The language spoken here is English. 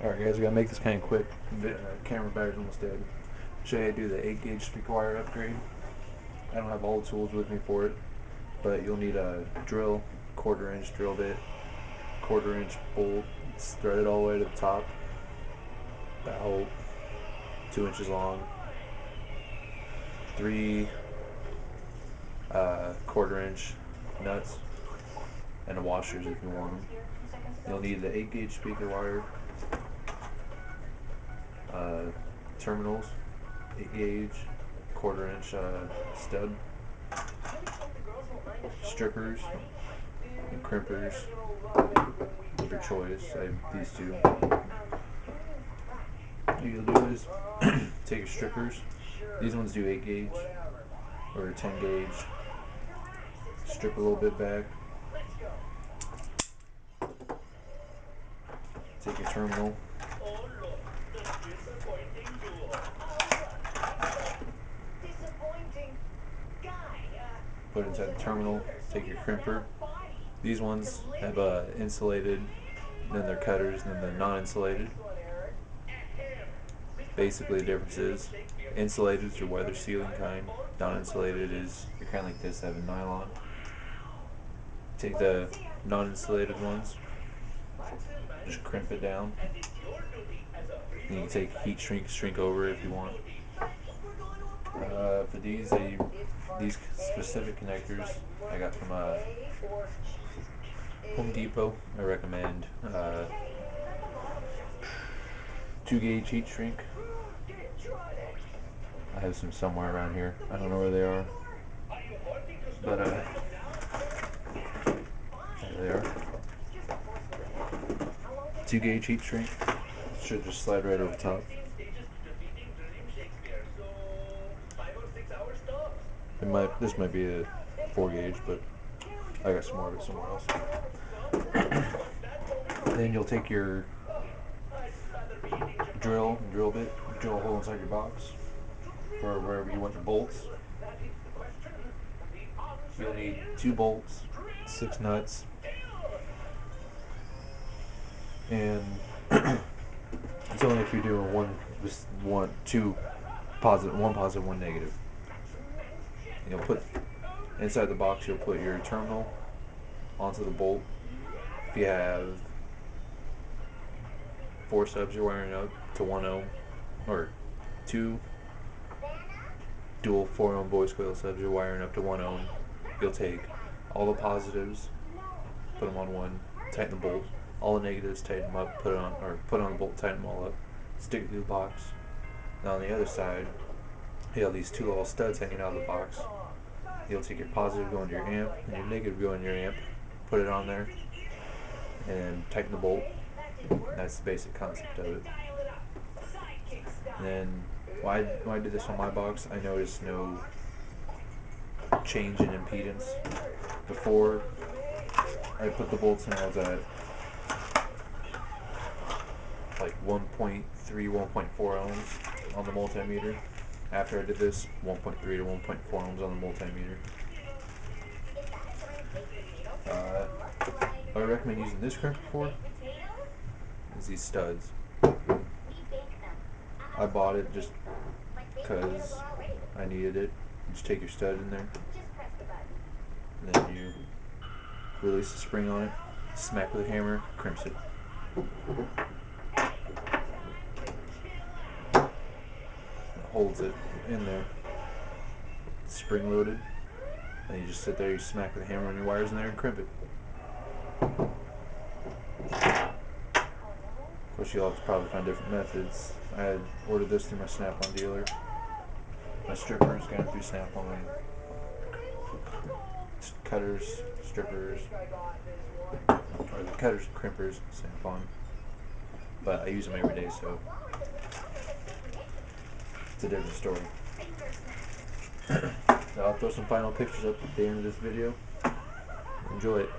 Alright guys, I gotta make this kind of quick. The camera battery's almost dead. Show you how to do the 8-gauge speaker wire upgrade. I don't have all the tools with me for it, but you'll need a drill, 1/4 inch drill bit, 1/4 inch bolt, it's threaded all the way to the top, about 2 inches long, 3 1/4 inch nuts, and the washers if you want them. You'll need the 8-gauge speaker wire, terminals, 8-gauge, 1/4 inch stud, strippers, and crimpers of your choice. I have these two. What you'll do is take your strippers. These ones do 8-gauge or 10-gauge. Strip a little bit back. Take your terminal. Put it inside the terminal. Take your crimper. These ones have insulated, then they're cutters, then they're non-insulated. Basically the difference is insulated is your weather sealing kind, non-insulated is your kind like this, have a nylon. Take the non-insulated ones, just crimp it down. And you can take heat shrink over it if you want. For these specific connectors I got from Home Depot. I recommend 2-gauge heat shrink. I have some somewhere around here. I don't know where they are, but there they are. 2-gauge heat shrink should just slide right over top. This might be a 4-gauge, but I got some more of it somewhere else. Then you'll take your drill bit, drill a hole inside your box for wherever you want your bolts. You'll need 2 bolts, 6 nuts, and it's only if you're doing one positive, 1 negative. And you'll put inside the box. You'll put your terminal onto the bolt. If you have 4 stubs you're wiring up to 1 ohm, or 2 dual 4 ohm voice coil stubs you're wiring up to 1 ohm, you'll take all the positives, put them on one, tighten the bolt. All the negatives, tighten them up, put on the bolt, tighten them all up, stick it to the box. Now on the other side, you have these 2 little studs hanging out of the box. You'll take your positive, go into your amp, and your negative, go into your amp, put it on there, and tighten the bolt. That's the basic concept of it. And then when I did this on my box, I noticed no change in impedance. Before I put the bolts in, I was at like 1.3, 1.4 ohms on the multimeter. After I did this, 1.3 to 1.4 ohms on the multimeter. What I recommend using this crimper for is these studs. I bought it just because I needed it. You just take your stud in there, and then you release the spring on it, smack with a hammer, crimps it. It holds it in there, spring loaded. And you just sit there, you smack with a hammer on your wires in there and crimp it. Of course, you'll have to probably find different methods. I had ordered this through my Snap-on dealer. My strippers got it through Snap-on. Cutters, strippers, or the cutters and crimpers, Snap-on. But I use them every day, so it's a different story. So I'll throw some final pictures up at the end of this video. Enjoy it.